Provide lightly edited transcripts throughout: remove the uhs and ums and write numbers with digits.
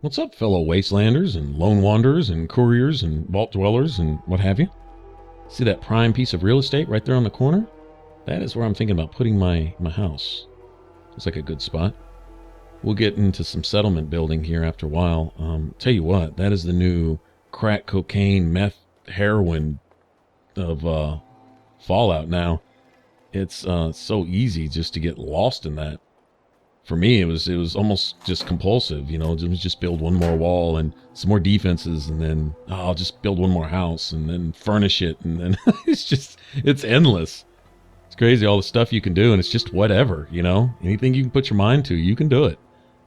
What's up, fellow wastelanders and lone wanderers and couriers and vault dwellers and what have you? See that prime piece of real estate right there on the corner? That is where I'm thinking about putting my house. Looks like a good spot. We'll get into some settlement building here after a while. Tell you what, that is the new crack, cocaine, meth, heroin of Fallout now. It's so easy just to get lost in that. For me, it was almost just compulsive, you know, just build one more wall and some more defenses, and then I'll just build one more house and then furnish it, and then it's endless. It's crazy all the stuff you can do, and it's just whatever, you know, anything you can put your mind to, you can do it.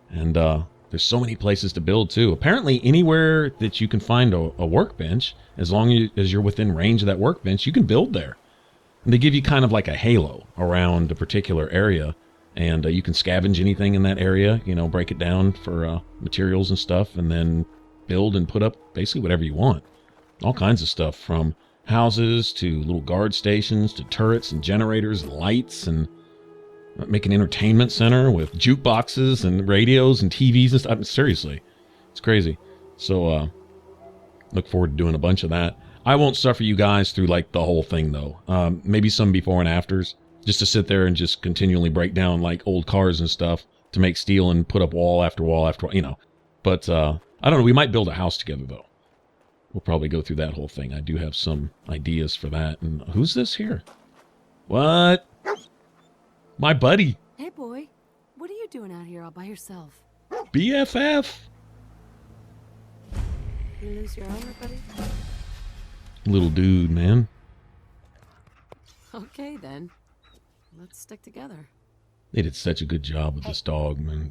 And there's so many places to build too. Apparently, anywhere that you can find a workbench, as long as you're within range of that workbench, you can build there. And they give you kind of like a halo around a particular area. And you can scavenge anything in that area, you know, break it down for materials and stuff, and then build and put up basically whatever you want. All kinds of stuff, from houses to little guard stations to turrets and generators and lights, and make an entertainment center with jukeboxes and radios and TVs and stuff. I mean, seriously, it's crazy. So look forward to doing a bunch of that. I won't suffer you guys through like the whole thing though. Maybe some before and afters. Just to sit there and just continually break down like old cars and stuff to make steel and put up wall after wall after wall, you know. But I don't know. We might build a house together though. We'll probably go through that whole thing. I do have some ideas for that. And who's this here? What? My buddy. Hey boy, what are you doing out here all by yourself? BFF. You lose your owner, buddy? Little dude, man. Okay then. Let's stick together. They did such a good job with this dog, man.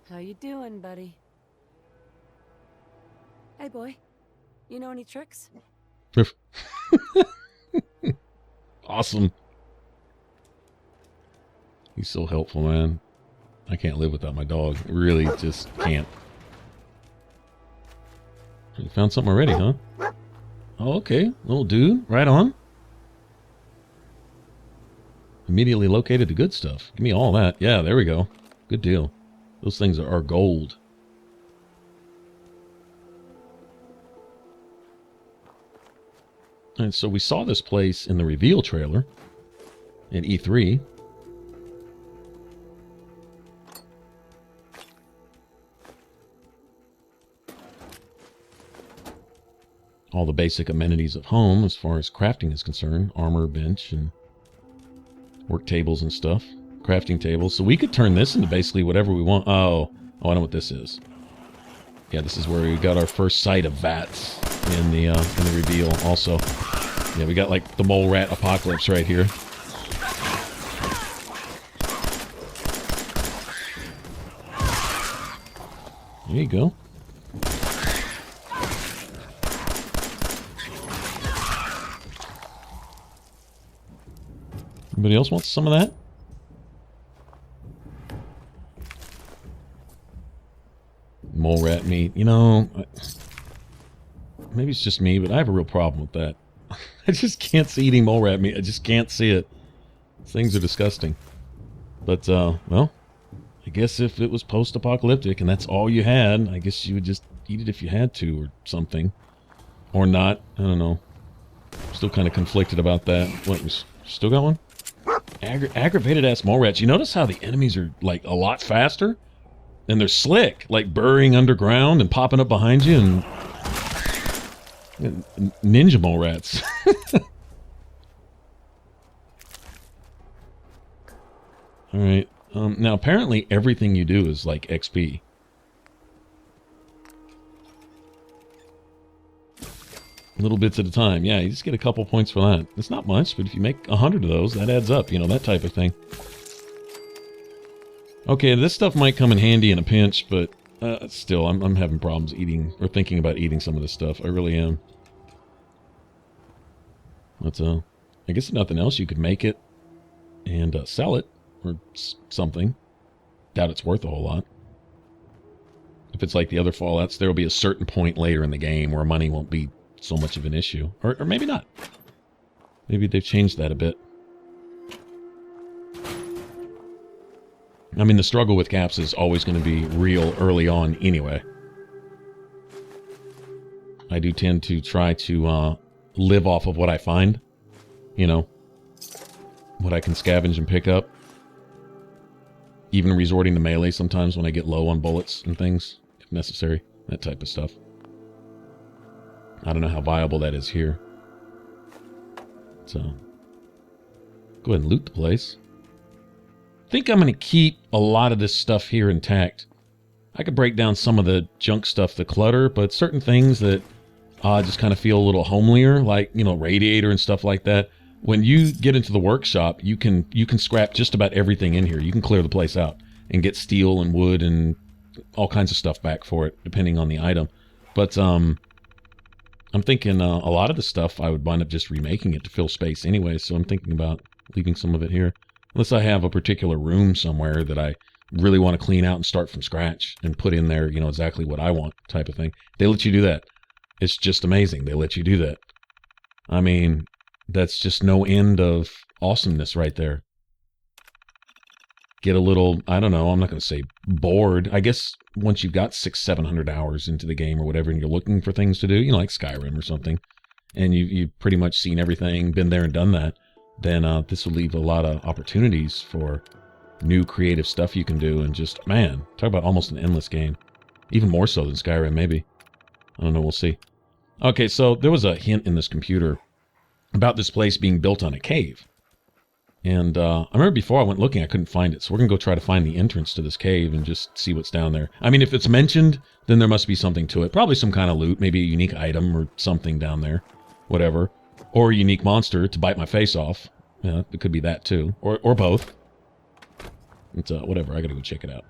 How you doing, buddy? Hey, boy. You know any tricks? Awesome. He's so helpful, man. I can't live without my dog. Really, just can't. You found something already, huh? Oh, okay. Little dude. Right on. Immediately located the good stuff. Give me all that. Yeah, there we go. Good deal. Those things are gold. And so we saw this place in the reveal trailer at E3. All the basic amenities of home as far as crafting is concerned. Armor bench and work tables and stuff. Crafting tables. So we could turn this into basically whatever we want. Oh, I know what this is. Yeah, this is where we got our first sight of vats in the reveal also. Yeah, we got like the mole rat apocalypse right here. There you go. Anybody else wants some of that? Mole rat meat. You know, maybe it's just me, but I have a real problem with that. I just can't see eating mole rat meat. I just can't see it. Things are disgusting. But, well, I guess if it was post-apocalyptic and that's all you had, I guess you would just eat it if you had to or something. Or not. I don't know. Still kind of conflicted about that. What, we still got one? Aggravated ass mole rats. You notice how the enemies are like a lot faster? And they're slick, like burrowing underground and popping up behind you, and ninja mole rats. Alright. Now apparently everything you do is like XP. Little bits at a time. Yeah, you just get a couple points for that. It's not much, but if you make 100 of those, that adds up, you know, that type of thing. Okay, this stuff might come in handy in a pinch, but still, I'm having problems eating, or thinking about eating some of this stuff. I really am. But, I guess if nothing else, you could make it and sell it, or something. Doubt it's worth a whole lot. If it's like the other Fallouts, there will be a certain point later in the game where money won't be so much of an issue. Or maybe not. Maybe they've changed that a bit. I mean, the struggle with caps is always going to be real early on anyway. I do tend to try to live off of what I find, you know, what I can scavenge and pick up. Even resorting to melee sometimes when I get low on bullets and things, if necessary. That type of stuff. I don't know how viable that is here. So, go ahead and loot the place. I think I'm going to keep a lot of this stuff here intact. I could break down some of the junk stuff, the clutter, but certain things that just kind of feel a little homelier, like, you know, radiator and stuff like that. When you get into the workshop, you can scrap just about everything in here. You can clear the place out and get steel and wood and all kinds of stuff back for it, depending on the item. But I'm thinking a lot of the stuff I would wind up just remaking it to fill space anyway, so I'm thinking about leaving some of it here. Unless I have a particular room somewhere that I really want to clean out and start from scratch and put in there, you know, exactly what I want type of thing. They let you do that. It's just amazing. They let you do that. I mean, that's just no end of awesomeness right there. Get a little, I don't know, I'm not going to say bored. I guess once you've got 600-700 hours into the game or whatever, and you're looking for things to do, you know, like Skyrim or something, and you've pretty much seen everything, been there and done that, then this will leave a lot of opportunities for new creative stuff you can do. And just, man, talk about almost an endless game. Even more so than Skyrim, maybe. I don't know, we'll see. Okay, so there was a hint in this computer about this place being built on a cave. And I remember before I went looking, I couldn't find it. So we're going to go try to find the entrance to this cave and just see what's down there. I mean, if it's mentioned, then there must be something to it. Probably some kind of loot, maybe a unique item or something down there. Whatever. Or a unique monster to bite my face off. Yeah, it could be that too. Or both. It's whatever, I got to go check it out.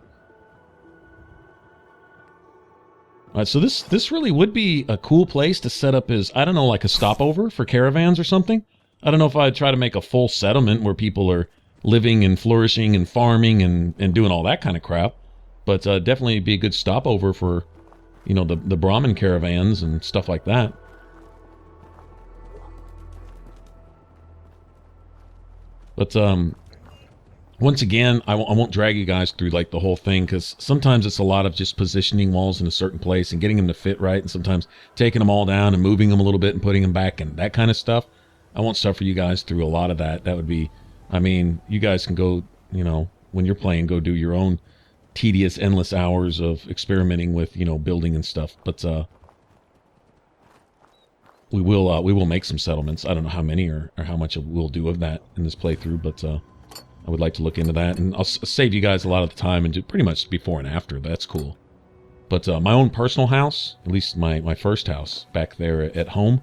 Alright, so this really would be a cool place to set up as, I don't know, like a stopover for caravans or something. I don't know if I'd try to make a full settlement where people are living and flourishing and farming and doing all that kind of crap. But definitely be a good stopover for, you know, the Brahmin caravans and stuff like that. But once again, I won't drag you guys through like the whole thing, because sometimes it's a lot of just positioning walls in a certain place and getting them to fit right, and sometimes taking them all down and moving them a little bit and putting them back and that kind of stuff. I won't suffer you guys through a lot of that. That would be, I mean, you guys can go, you know, when you're playing, go do your own tedious, endless hours of experimenting with, you know, building and stuff. But we will make some settlements. I don't know how many or how much we'll do of that in this playthrough, but I would like to look into that, and I'll save you guys a lot of the time and do pretty much before and after. That's cool. But my own personal house, at least my first house back there at home,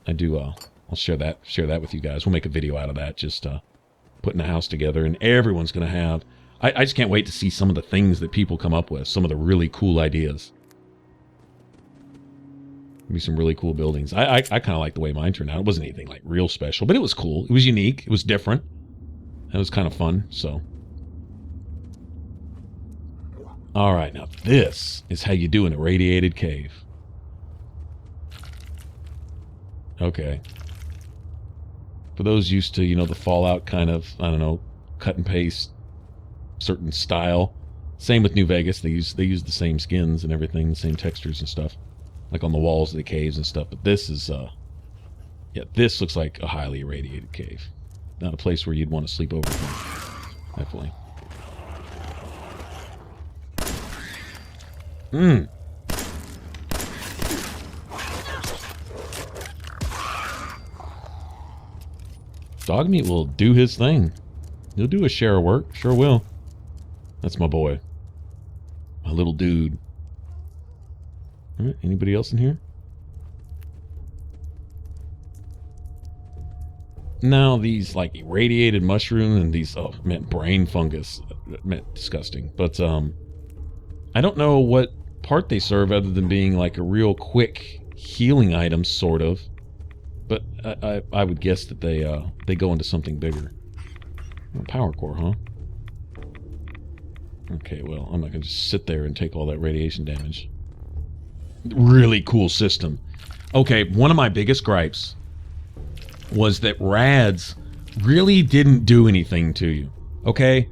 I do. I'll share that with you guys. We'll make a video out of that, just putting a house together, and everyone's gonna have. I just can't wait to see some of the things that people come up with, some of the really cool ideas. Be some really cool buildings. I kind of like the way mine turned out. It wasn't anything like real special, but it was cool. It was unique. It was different. It was kind of fun. So, all right, now this is how you do in a radiated cave. Okay. For those used to, you know, the Fallout kind of, I don't know, cut and paste, certain style. Same with New Vegas. They use the same skins and everything, the same textures and stuff. Like on the walls of the caves and stuff. But this is, yeah, this looks like a highly irradiated cave. Not a place where you'd want to sleep over. Definitely. Dogmeat will do his thing. He'll do his share of work. Sure will. That's my boy. My little dude. All right, anybody else in here? Now these like irradiated mushrooms and these, oh man, brain fungus, man, disgusting. But I don't know what part they serve other than being like a real quick healing item, sort of. But I would guess that they go into something bigger. Power core, huh? Okay, well, I'm not gonna just sit there and take all that radiation damage. Really cool system. Okay, one of my biggest gripes was that rads really didn't do anything to you. Okay,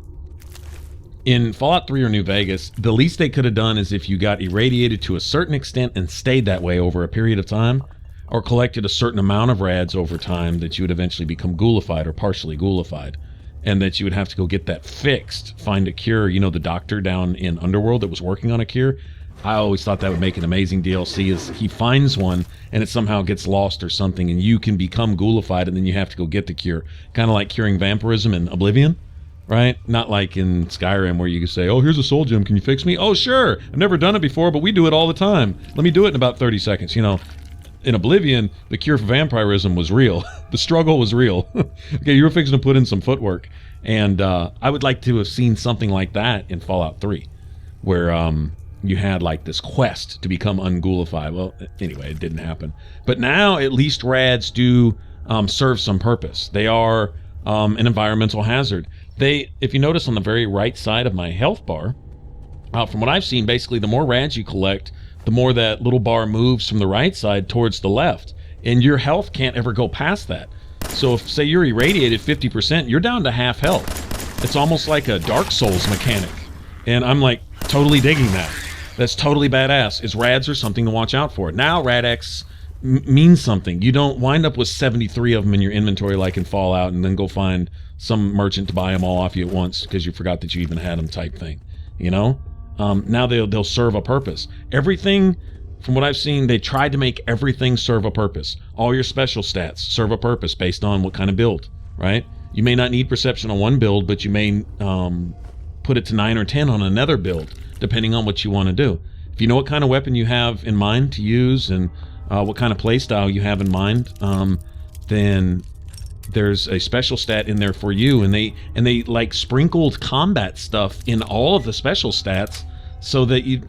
In Fallout 3 or New Vegas, the least they could have done is if you got irradiated to a certain extent and stayed that way over a period of time, or collected a certain amount of rads over time, that you would eventually become ghoulified or partially ghoulified, and that you would have to go get that fixed, find a cure. You know, the doctor down in Underworld that was working on a cure, I always thought that would make an amazing DLC, is he finds one and it somehow gets lost or something, and you can become ghoulified and then you have to go get the cure. Kind of like curing vampirism in Oblivion. Right? Not like in Skyrim where you can say, oh, here's a soul gem, can you fix me? Oh, sure, I've never done it before, but we do it all the time. Let me do it in about 30 seconds. You know, in Oblivion, the cure for vampirism was real. The struggle was real. Okay, you were fixing to put in some footwork. And I would like to have seen something like that in Fallout 3, where you had like this quest to become ungoulified. Well, anyway, it didn't happen. But now at least rads do serve some purpose. They are an environmental hazard. If you notice on the very right side of my health bar, from what I've seen, basically the more rads you collect, the more that little bar moves from the right side towards the left, and your health can't ever go past that. So if, say, you're irradiated 50%, you're down to half health. It's almost like a Dark Souls mechanic, and I'm like totally digging that. That's totally badass. Is rads are something to watch out for. Now RadX means something. You don't wind up with 73 of them in your inventory like in Fallout and then go find some merchant to buy them all off you at once because you forgot that you even had them type thing. You know? Now they'll serve a purpose. Everything, from what I've seen, they tried to make everything serve a purpose. All your special stats serve a purpose based on what kind of build, right? You may not need perception on one build, but you may put it to 9 or 10 on another build, depending on what you want to do. If you know what kind of weapon you have in mind to use and what kind of playstyle you have in mind, then there's a special stat in there for you, and they like sprinkled combat stuff in all of the special stats so that you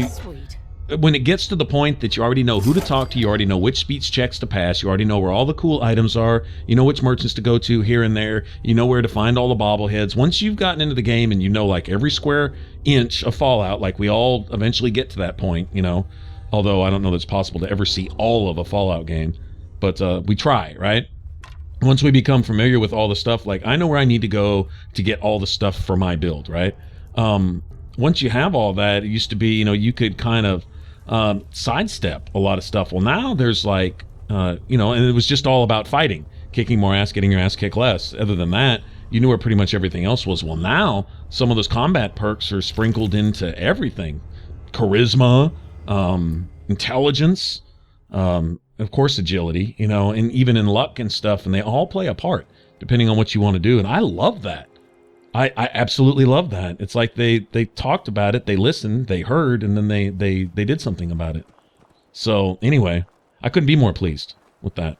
Sweet. when it gets to the point that you already know who to talk to, you already know which speech checks to pass, you already know where all the cool items are, you know which merchants to go to here and there, you know where to find all the bobbleheads. Once you've gotten into the game and you know like every square inch of Fallout, like we all eventually get to that point, you know, although I don't know that it's possible to ever see all of a Fallout game, but we try, right? Once we become familiar with all the stuff, like I know where I need to go to get all the stuff for my build, right? Once you have all that, it used to be, you know, you could kind of sidestep a lot of stuff. Well, now there's like, you know, and it was just all about fighting, kicking more ass, getting your ass kicked less. Other than that, you knew where pretty much everything else was. Well, now some of those combat perks are sprinkled into everything. Charisma, intelligence, of course agility, you know, and even in luck and stuff, and they all play a part depending on what you want to do. And I love that. I absolutely love that. It's like they talked about it, they listened, they heard, and then they did something about it. So anyway, I couldn't be more pleased with that.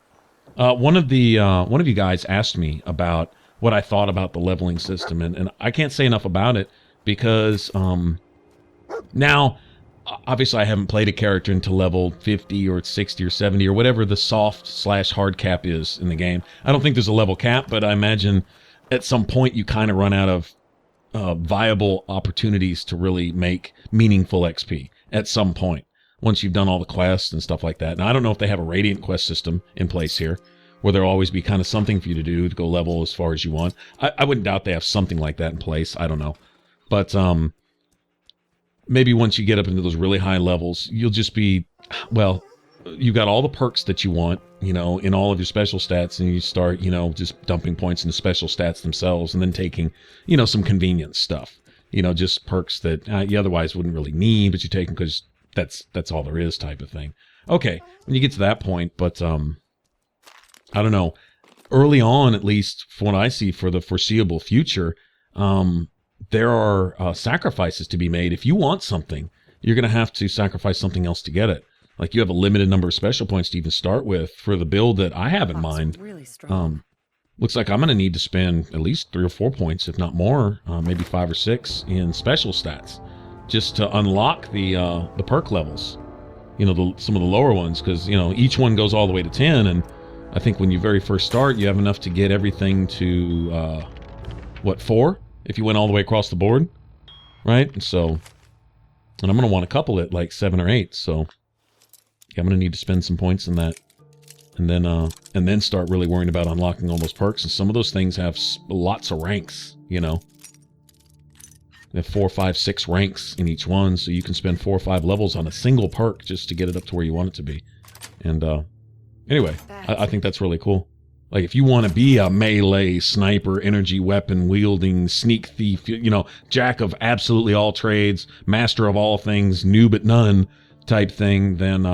One of you guys asked me about what I thought about the leveling system, and I can't say enough about it because now obviously I haven't played a character until level 50 or 60 or 70 or whatever the soft/hard cap is in the game. I don't think there's a level cap, but I imagine at some point you kind of run out of viable opportunities to really make meaningful XP at some point once you've done all the quests and stuff like that. Now, I don't know if they have a Radiant quest system in place here where there'll always be kind of something for you to do to go level as far as you want. I wouldn't doubt they have something like that in place. I don't know. But maybe once you get up into those really high levels, you'll just be, well, you've got all the perks that you want, you know, in all of your special stats, and you start, you know, just dumping points into special stats themselves and then taking, you know, some convenience stuff, you know, just perks that you otherwise wouldn't really need, but you take them because that's all there is type of thing. Okay, when you get to that point, but I don't know, early on, at least from what I see for the foreseeable future, there are sacrifices to be made. If you want something, you're going to have to sacrifice something else to get it. Like you have a limited number of special points to even start with for the build that I have in mind. Really strong. Looks like I'm going to need to spend at least 3 or 4 points, if not more, maybe 5 or 6 in special stats, just to unlock the perk levels. You know, some of the lower ones, because you know each one goes all the way to 10, and I think when you very first start, you have enough to get everything to 4 if you went all the way across the board, right? And so, and I'm going to want to couple it like 7 or 8, so. I'm going to need to spend some points in that, and then start really worrying about unlocking all those perks. And some of those things have lots of ranks, you know. They have 4, 5, 6 ranks in each one, so you can spend 4 or 5 levels on a single perk just to get it up to where you want it to be. And anyway, I think that's really cool. Like, if you want to be a melee sniper, energy weapon wielding sneak thief, you know, jack of absolutely all trades, master of all things, noob at none type thing, then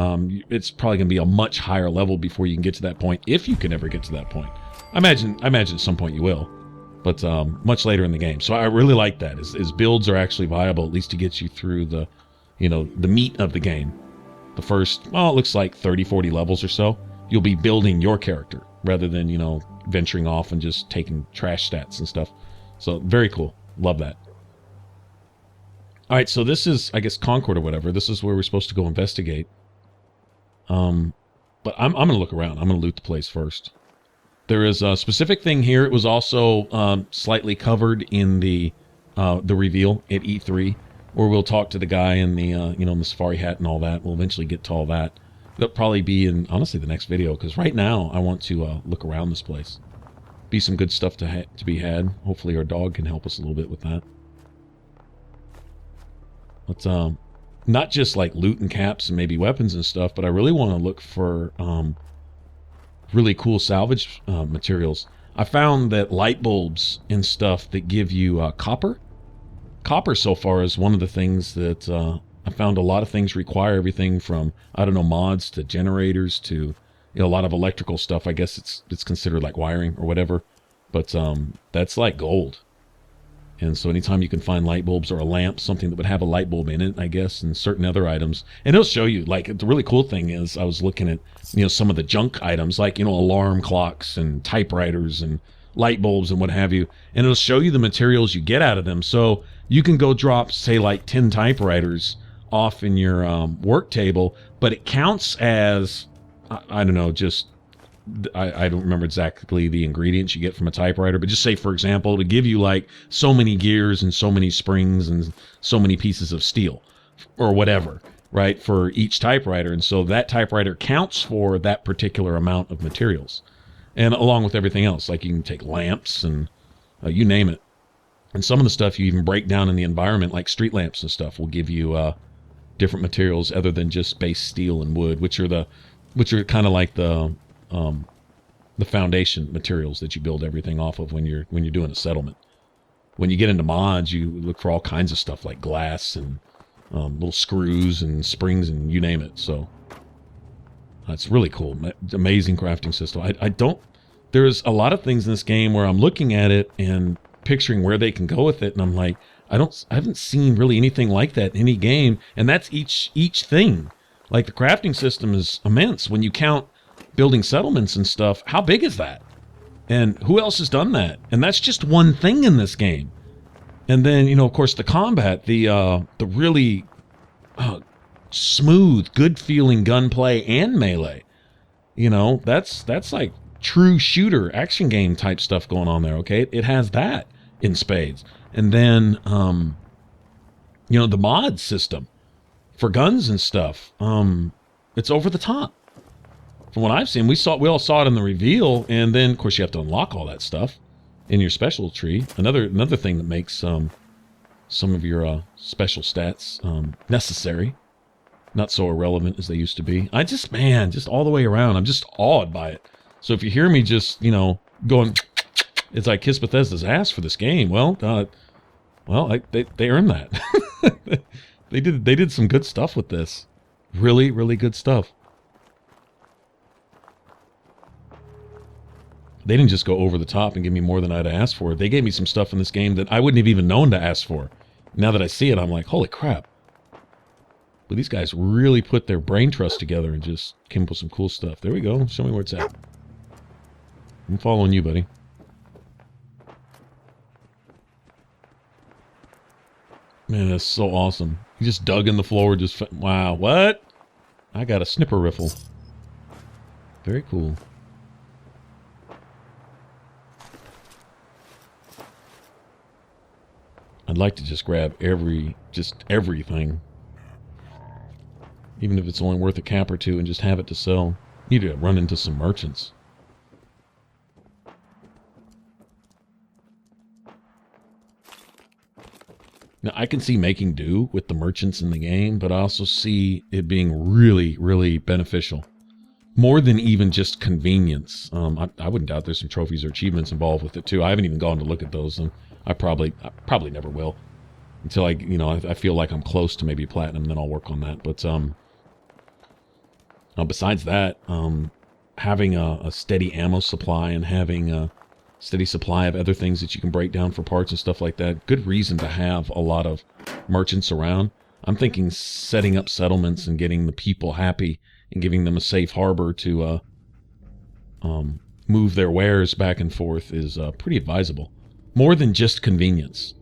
it's probably going to be a much higher level before you can get to that point, if you can ever get to that point. I imagine at some point you will, but much later in the game. So I really like that. Is builds are actually viable, at least to get you through the, you know, the meat of the game. The first, well, it looks like 30, 40 levels or so, you'll be building your character rather than, you know, venturing off and just taking trash stats and stuff. So very cool. Love that. All right, so this is, I guess, Concord or whatever. This is where we're supposed to go investigate. But I'm going to look around. I'm going to loot the place first. There is a specific thing here. It was also slightly covered in the reveal at E3, where we'll talk to the guy in the you know, in the safari hat and all that. We'll eventually get to all that. That'll probably be in, honestly, the next video, because right now I want to look around this place. Be some good stuff to be had. Hopefully our dog can help us a little bit with that. Let's not just like loot and caps and maybe weapons and stuff, but I really want to look for really cool salvage materials. I found that light bulbs and stuff that give you copper. Copper so far is one of the things that I found a lot of things require everything from, I don't know, mods to generators to, you know, a lot of electrical stuff. I guess it's considered like wiring or whatever, but that's like gold. And so anytime you can find light bulbs or a lamp, something that would have a light bulb in it, I guess, and certain other items. And it'll show you, like, the really cool thing is I was looking at, you know, some of the junk items, like, you know, alarm clocks and typewriters and light bulbs and what have you. And it'll show you the materials you get out of them. So you can go drop, say, like 10 typewriters off in your work table, but it counts as, I don't know, just... I don't remember exactly the ingredients you get from a typewriter, but just say, for example, to give you like so many gears and so many springs and so many pieces of steel or whatever, right, for each typewriter. And so that typewriter counts for that particular amount of materials. And along with everything else, like you can take lamps and you name it. And some of the stuff you even break down in the environment, like street lamps and stuff, will give you different materials other than just base steel and wood, which are kind of like the foundation materials that you build everything off of when you're doing a settlement. When you get into mods, you look for all kinds of stuff like glass and little screws and springs and you name it. So it's really cool. Amazing crafting system. I don't. There's a lot of things in this game where I'm looking at it and picturing where they can go with it, and I'm like, I haven't seen really anything like that in any game. And that's each thing. Like the crafting system is immense when you count building settlements and stuff. How big is that? And who else has done that? And that's just one thing in this game. And then, you know, of course, the combat, the really smooth, good feeling gunplay and melee. You know, that's like true shooter action game type stuff going on there. Okay, it has that in spades. And then, you know, the mod system for guns and stuff. It's over the top. From what I've seen, we all saw it in the reveal, and then of course you have to unlock all that stuff in your special tree. Another thing that makes some of your special stats necessary, not so irrelevant as they used to be. just all the way around, I'm just awed by it. So if you hear me just, you know, going, it's like kiss Bethesda's ass for this game. Well, they earned that. They did some good stuff with this. Really, really good stuff. They didn't just go over the top and give me more than I'd asked for. They gave me some stuff in this game that I wouldn't have even known to ask for. Now that I see it, I'm like, holy crap. But these guys really put their brain trust together and just came up with some cool stuff. There we go. Show me where it's at. I'm following you, buddy. Man, that's so awesome. He just dug in the floor, wow, what? I got a snipper rifle. Very cool. I'd like to just grab everything. Even if it's only worth a cap or two and just have it to sell. Need to run into some merchants. Now, I can see making do with the merchants in the game, but I also see it being really, really beneficial. More than even just convenience. I wouldn't doubt there's some trophies or achievements involved with it too. I haven't even gone to look at those, and I probably never will until I feel like I'm close to maybe platinum. Then I'll work on that. But besides that, having a steady ammo supply and having a steady supply of other things that you can break down for parts and stuff like that. Good reason to have a lot of merchants around. I'm thinking setting up settlements and getting the people happy and giving them a safe harbor to move their wares back and forth is pretty advisable. More than just convenience.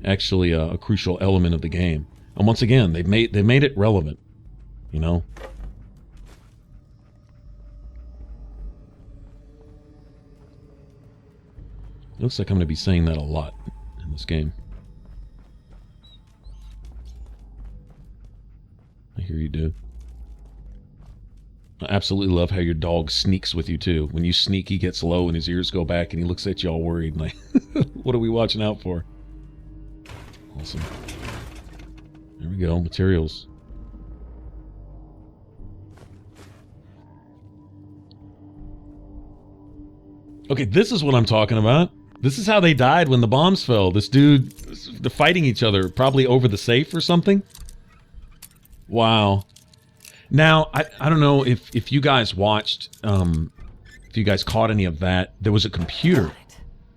Actually, a crucial element of the game. And once again, they made it relevant. You know. It looks like I'm going to be saying that a lot in this game. I hear you, dude. I absolutely love how your dog sneaks with you, too. When you sneak, he gets low and his ears go back and he looks at you all worried. Like, what are we watching out for? Awesome. There we go. Materials. Okay, this is what I'm talking about. This is how they died when the bombs fell. This dude, they're fighting each other, probably over the safe or something. Wow. Now, I don't know if you guys watched, if you guys caught any of that. There was a computer,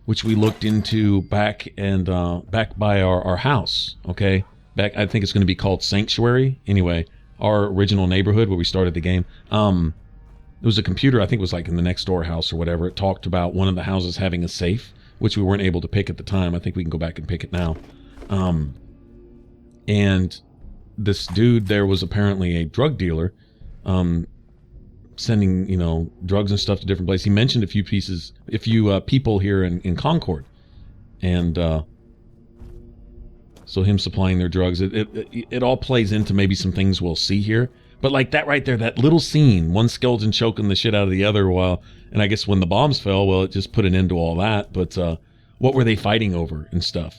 which we looked into back by our house, okay? Back, I think it's going to be called Sanctuary. Anyway, our original neighborhood where we started the game. There was a computer, I think it was like in the next door house or whatever. It talked about one of the houses having a safe, which we weren't able to pick at the time. I think we can go back and pick it now. And this dude there was apparently a drug dealer, sending, drugs and stuff to different places. He mentioned a few people here in Concord. And so him supplying their drugs, it all plays into maybe some things we'll see here. But like that right there, that little scene, one skeleton choking the shit out of the other and I guess when the bombs fell, well, it just put an end to all that. But what were they fighting over and stuff?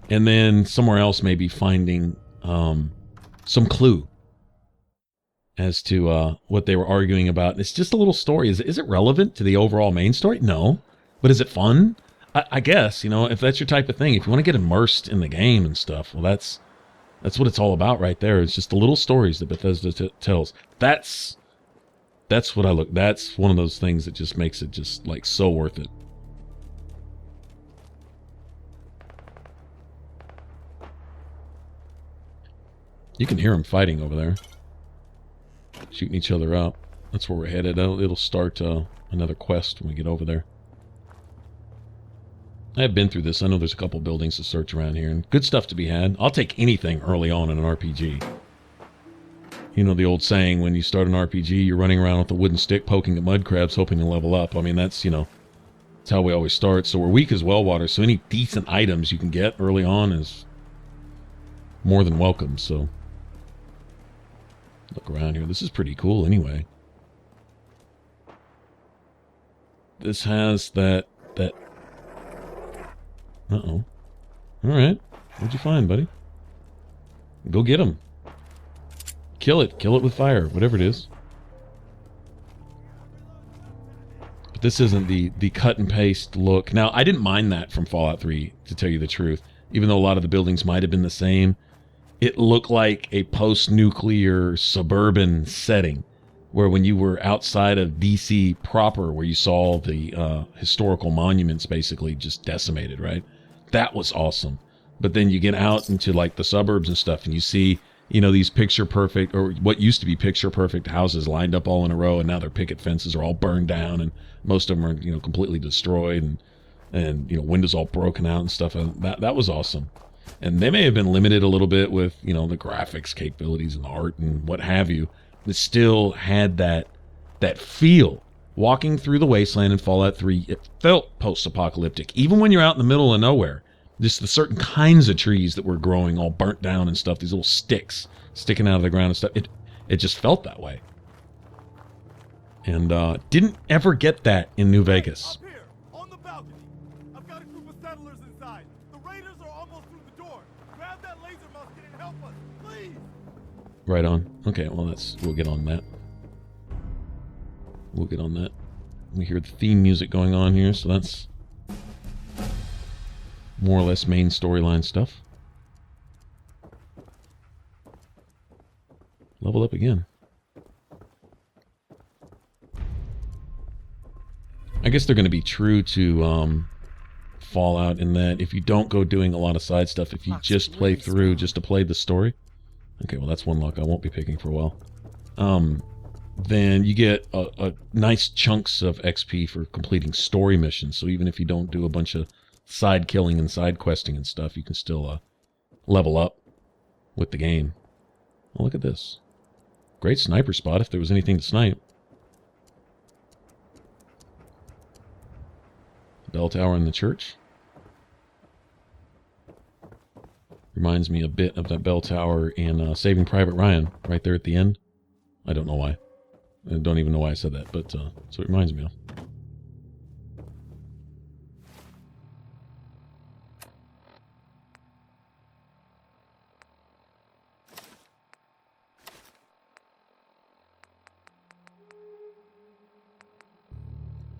And then somewhere else maybe finding some clue as to what they were arguing about. It's just a little story. Is it relevant to the overall main story? No. But is it fun? I guess, if that's your type of thing, if you want to get immersed in the game and stuff, well, that's what it's all about right there. It's just the little stories that Bethesda tells. That's what I look. That's one of those things that just makes it just like so worth it. You can hear them fighting over there, shooting each other up. That's where we're headed. It'll start another quest when we get over there. I have been through this. I know there's a couple buildings to search around here, and good stuff to be had. I'll take anything early on in an RPG. You know the old saying, when you start an RPG, you're running around with a wooden stick poking at mud crabs hoping to level up. I mean, that's how we always start. So we're weak as well water, so any decent items you can get early on is more than welcome. So look around here. This is pretty cool anyway. This has that... Uh-oh. Alright. What'd you find, buddy? Go get him. Kill it. Kill it with fire. Whatever it is. But this isn't the cut and paste look. Now, I didn't mind that from Fallout 3, to tell you the truth. Even though a lot of the buildings might have been the same. It looked like a post-nuclear suburban setting. Where when you were outside of DC proper, where you saw the historical monuments basically just decimated, right? That was awesome. But then you get out into like the suburbs and stuff, and you see, these picture perfect, or what used to be picture perfect houses lined up all in a row, and now their picket fences are all burned down, and most of them are, completely destroyed, and windows all broken out and stuff. And that was awesome. And they may have been limited a little bit with, the graphics capabilities and the art and what have you. It still had that feel. Walking through the wasteland in Fallout 3, it felt post-apocalyptic. Even when you're out in the middle of nowhere, just the certain kinds of trees that were growing all burnt down and stuff, these little sticks sticking out of the ground and stuff, it just felt that way. And didn't ever get that in New Vegas. I've got a group of settlers inside. The raiders are almost through the door. Grab that laser musket and help us, please. Right on. Okay, well we'll get on that. We'll get on that. We hear the theme music going on here, so that's more or less main storyline stuff. Level up again. I guess they're going to be true to Fallout in that if you don't go doing a lot of side stuff, if you just play through just to play the story. Okay, well that's one luck I won't be picking for a while. Then you get a nice chunks of XP for completing story missions. So even if you don't do a bunch of side killing and side questing and stuff, you can still level up with the game. Oh, look at this. Great sniper spot if there was anything to snipe. Bell tower in the church. Reminds me a bit of that bell tower in Saving Private Ryan, right there at the end. I don't know why. I don't even know why I said that, but so it reminds me of.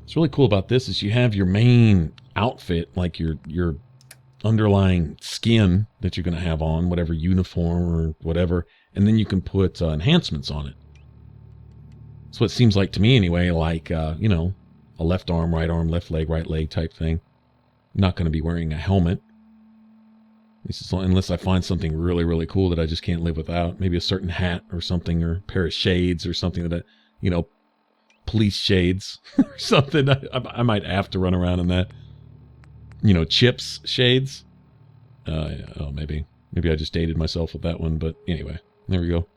What's really cool about this is you have your main outfit, like your underlying skin that you're going to have on, whatever uniform or whatever, and then you can put enhancements on it. That's what it seems like to me anyway, like, you know, a left arm, right leg, right leg type thing. I'm not going to be wearing a helmet. Unless I find something really, really cool that I just can't live without. Maybe a certain hat or something, or a pair of shades or something that, you know, police shades or something. I might have to run around in that. You know, Chips shades. Oh, maybe I just dated myself with that one, but anyway, there we go.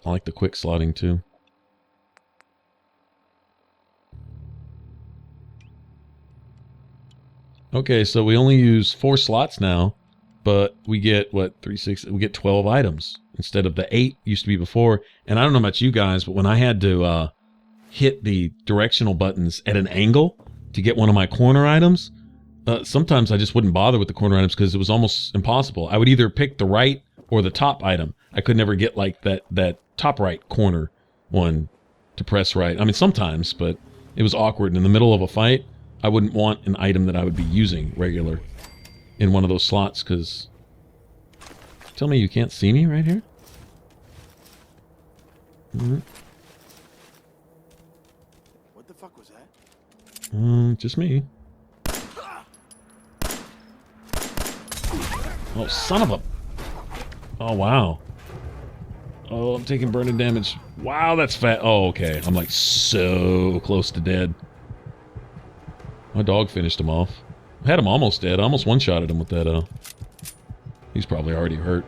I like the quick slotting too. Okay, so we only use 4 slots now, but we get what, 3, 6, we get 12 items instead of the 8 used to be before. And I don't know about you guys, but when I had to hit the directional buttons at an angle to get one of my corner items, sometimes I just wouldn't bother with the corner items because it was almost impossible. I would either pick the right or the top item. I could never get like that top right corner one to press right. I mean, sometimes, but it was awkward. In the middle of a fight, I wouldn't want an item that I would be using regular in one of those slots because... Tell me you can't see me right here? Mm-hmm. What the fuck was that? Just me. Oh, son of a... Oh, wow. Oh, I'm taking burning damage. Wow, that's fat. Oh, okay. I'm like so close to dead. My dog finished him off. I had him almost dead. I almost one-shotted him with that, He's probably already hurt.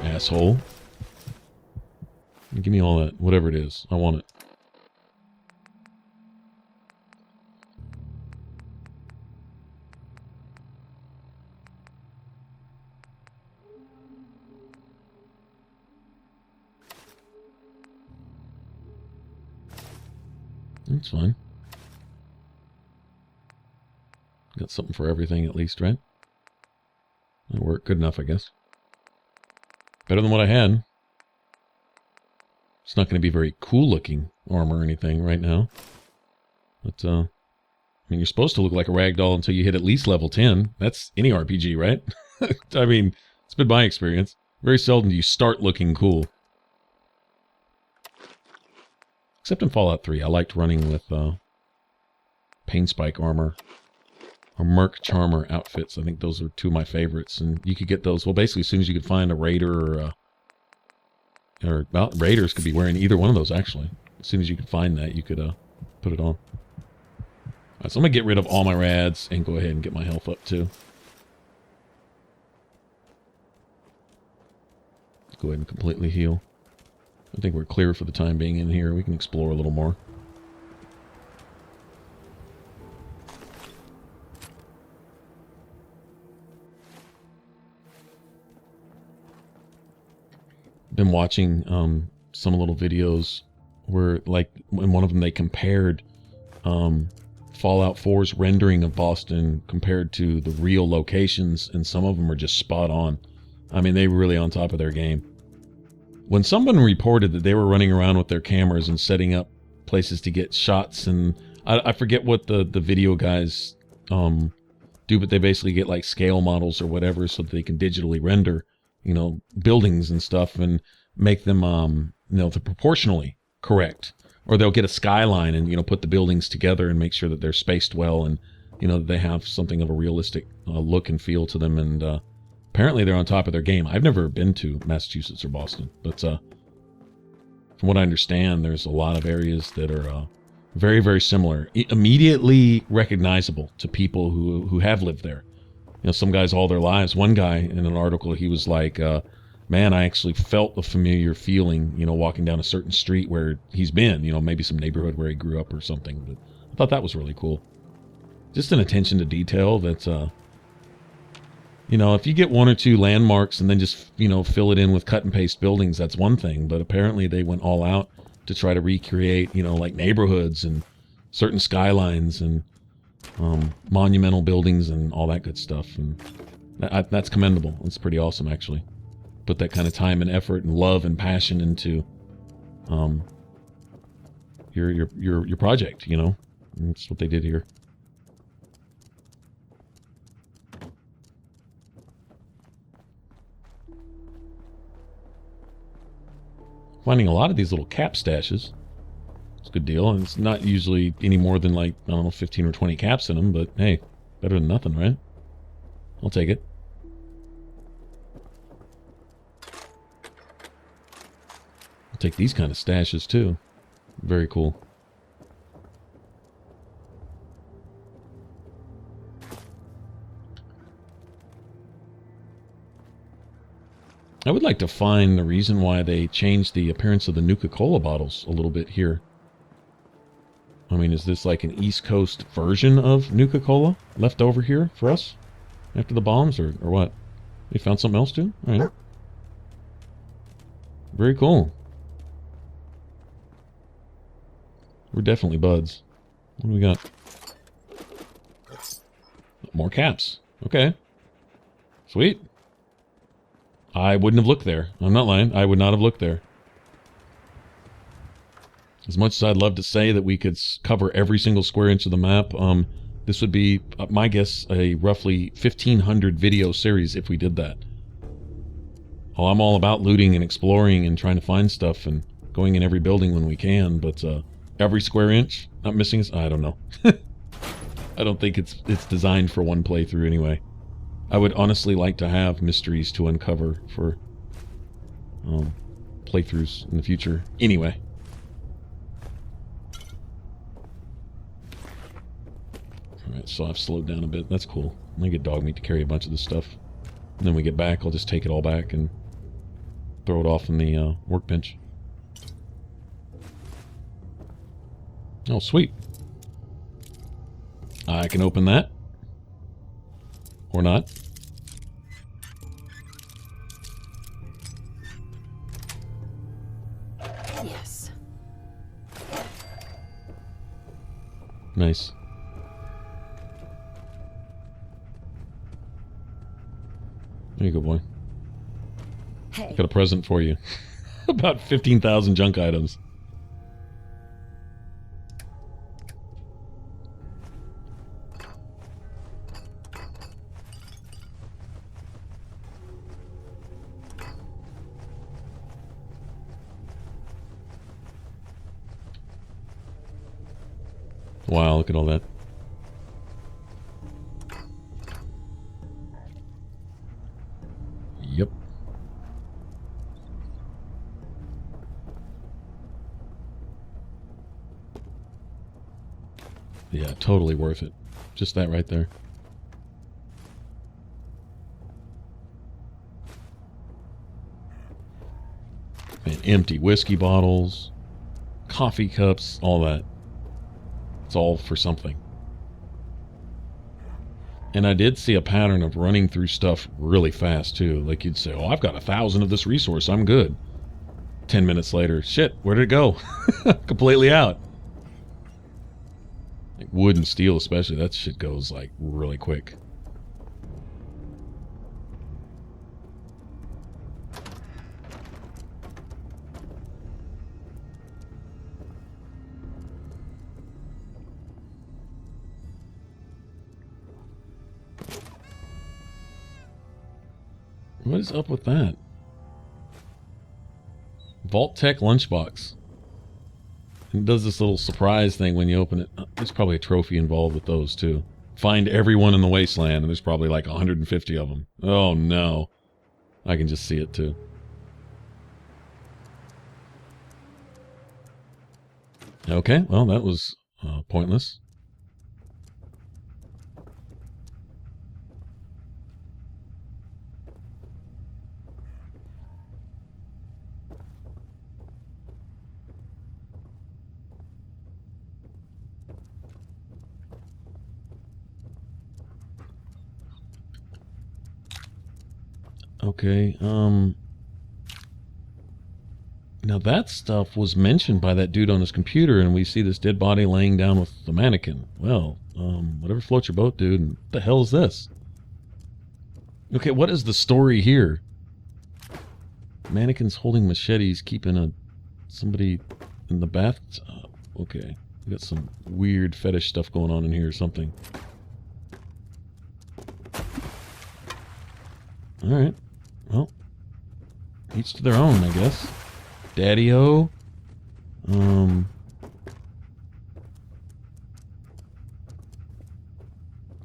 Asshole. Give me all that. Whatever it is. I want it. That's fine. Got something for everything at least, right? That worked good enough, I guess. Better than what I had. It's not going to be very cool looking armor or anything right now. But, I mean, you're supposed to look like a ragdoll until you hit at least level 10. That's any RPG, right? I mean, it's been my experience. Very seldom do you start looking cool. Except in Fallout 3, I liked running with Pain Spike armor or Merc Charmer outfits. I think those are 2 of my favorites, and you could get those. Well, basically, as soon as you could find a raider well, raiders could be wearing either one of those. Actually, as soon as you could find that, you could put it on. All right, so I'm gonna get rid of all my rads and go ahead and get my health up too. Go ahead and completely heal. I think we're clear for the time being in here. We can explore a little more. Been watching some little videos where, like, in one of them they compared Fallout 4's rendering of Boston compared to the real locations, and some of them are just spot on. I mean, they were really on top of their game. When someone reported that they were running around with their cameras and setting up places to get shots, and I forget what the video guys do, but they basically get like scale models or whatever so that they can digitally render, you know, buildings and stuff and make them, you know, they're proportionally correct. Or they'll get a skyline and, you know, put the buildings together and make sure that they're spaced well and, you know, they have something of a realistic look and feel to them. And apparently they're on top of their game. I've never been to Massachusetts or Boston, but from what I understand, there's a lot of areas that are very, very similar, immediately recognizable to people who have lived there. You know, some guys all their lives. One guy in an article, he was like, man, I actually felt a familiar feeling, you know, walking down a certain street where he's been, you know, maybe some neighborhood where he grew up or something. But I thought that was really cool. Just an attention to detail that's, you know, if you get one or two landmarks and then just, you know, fill it in with cut and paste buildings, that's one thing. But apparently they went all out to try to recreate, you know, like neighborhoods and certain skylines and monumental buildings and all that good stuff. And that's commendable. It's pretty awesome, actually. Put that kind of time and effort and love and passion into your project, you know. And that's what they did here. Finding a lot of these little cap stashes. It's a good deal, and it's not usually any more than, like, I don't know, 15 or 20 caps in them, but hey, better than nothing, right? I'll take it. Take these kind of stashes too. Very cool. I would like to find the reason why they changed the appearance of the Nuka-Cola bottles a little bit here. I mean, is this like an East Coast version of Nuka-Cola left over here for us after the bombs, or what? They found something else too? All right. Very cool. We're definitely buds. What do we got? More caps. Okay. Sweet. I wouldn't have looked there. I'm not lying. I would not have looked there. As much as I'd love to say that we could cover every single square inch of the map, this would be, my guess, a roughly 1,500 video series if we did that. Oh, I'm all about looting and exploring and trying to find stuff and going in every building when we can, but every square inch, not missing, I don't know. I don't think it's designed for one playthrough anyway. I would honestly like to have mysteries to uncover for playthroughs in the future anyway. Alright, so I've slowed down a bit. That's cool. I'm gonna get Dogmeat to carry a bunch of this stuff. And then we get back, I'll just take it all back and throw it off in the workbench. Oh, sweet. I can open that. Or not. Yes. Nice. There you go, boy. Hey. Got a present for you. About 15,000 junk items. Wow, look at all that. Yep. Yeah, totally worth it. Just that right there. And empty whiskey bottles, coffee cups, all that. It's all for something. And I did see a pattern of running through stuff really fast too. Like you'd say, oh, I've got 1,000 of this resource, I'm good. 10 minutes later, shit, where did it go? Completely out. Like wood and steel especially, that shit goes like really quick. What is up with that? Vault Tech lunchbox. It does this little surprise thing when you open it. There's probably a trophy involved with those too. Find everyone in the wasteland, and there's probably like 150 of them. Oh no. I can just see it too. Okay, well that was pointless. Okay, now that stuff was mentioned by that dude on his computer, and we see this dead body laying down with the mannequin. Well, whatever floats your boat, dude. What the hell is this? Okay, what is the story here? Mannequins holding machetes, keeping somebody in the bath. Okay, we got some weird fetish stuff going on in here or something. All right, well, each to their own, I guess. Daddy-o.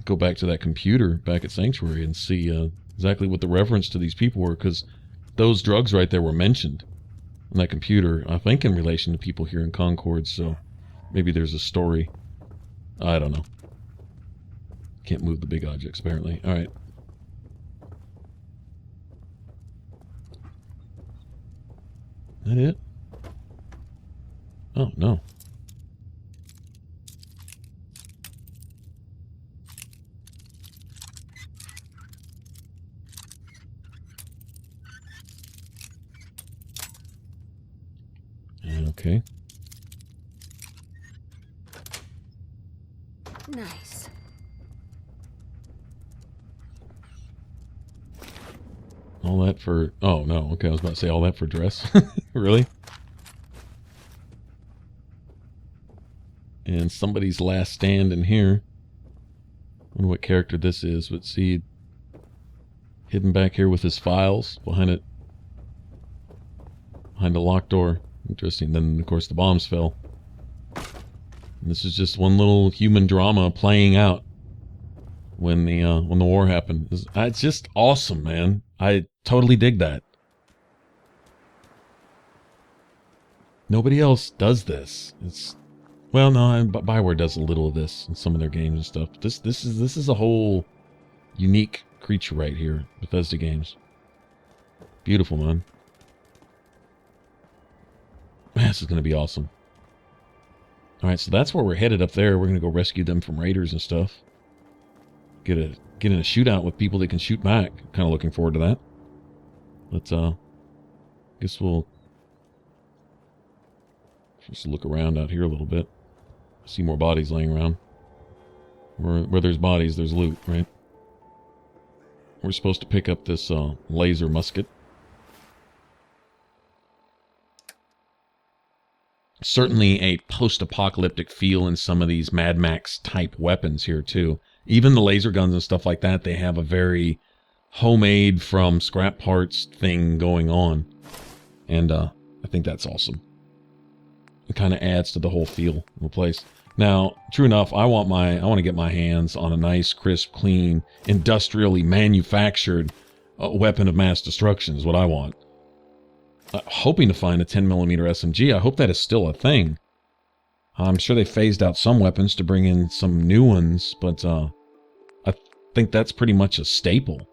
Go back to that computer back at Sanctuary and see exactly what the reference to these people were, because those drugs right there were mentioned on that computer, I think in relation to people here in Concord, so maybe there's a story. I don't know. Can't move the big objects, apparently. Alright. That it? Oh, no. Okay. Nice. All that for... Oh, no. Okay, I was about to say all that for dress. Really? And somebody's last stand in here. I wonder what character this is. Let's see. Hidden back here with his files behind it. Behind a locked door. Interesting. Then, of course, the bombs fell. And this is just one little human drama playing out when the war happened. It's just awesome, man. I totally dig that. Nobody else does this. It's well, no, Bioware does a little of this in some of their games and stuff. This is a whole unique creature right here. Bethesda games. Beautiful, man. Man, this is going to be awesome. Alright, so that's where we're headed up there. We're going to go rescue them from raiders and stuff. Get in a shootout with people that can shoot back. Kind of looking forward to that. But, guess we'll just look around out here a little bit. See more bodies laying around. Where there's bodies, there's loot, right? We're supposed to pick up this laser musket. Certainly a post-apocalyptic feel in some of these Mad Max type weapons here too. Even the laser guns and stuff like that, they have a very homemade from scrap parts thing going on. And I think that's awesome. It kind of adds to the whole feel of the place. Now, true enough, I want to get my hands on a nice, crisp, clean, industrially manufactured weapon of mass destruction is what I want. Hoping to find a 10mm SMG. I hope that is still a thing. I'm sure they phased out some weapons to bring in some new ones, but I think that's pretty much a staple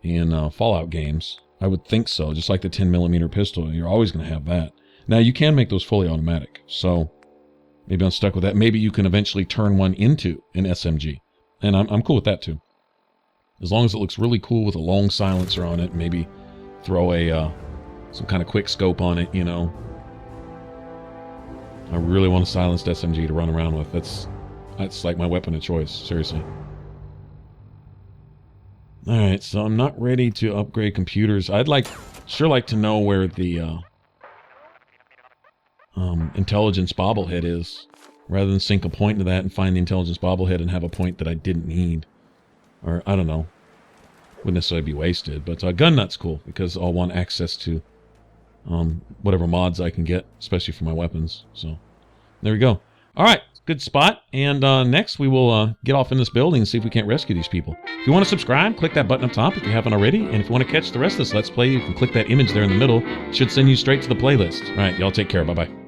in Fallout games. I would think so. Just like the 10mm pistol, you're always going to have that. Now, you can make those fully automatic, so maybe I'm stuck with that. Maybe you can eventually turn one into an SMG, and I'm cool with that too. As long as it looks really cool with a long silencer on it, maybe throw a some kind of quick scope on it, you know. I really want a silenced SMG to run around with. That's like my weapon of choice, seriously. Alright, so I'm not ready to upgrade computers. I'd sure like to know where the intelligence bobblehead is, rather than sink a point into that and find the intelligence bobblehead and have a point that I didn't need. Or, I don't know. Wouldn't necessarily be wasted, but gun nut's cool, because I'll want access to whatever mods I can get, especially for my weapons. So, there we go. Alright, good spot. And next we will get off in this building and see if we can't rescue these people. If you want to subscribe, click that button up top if you haven't already. And if you want to catch the rest of this Let's Play, you can click that image there in the middle. It should send you straight to the playlist. Alright, y'all take care. Bye-bye.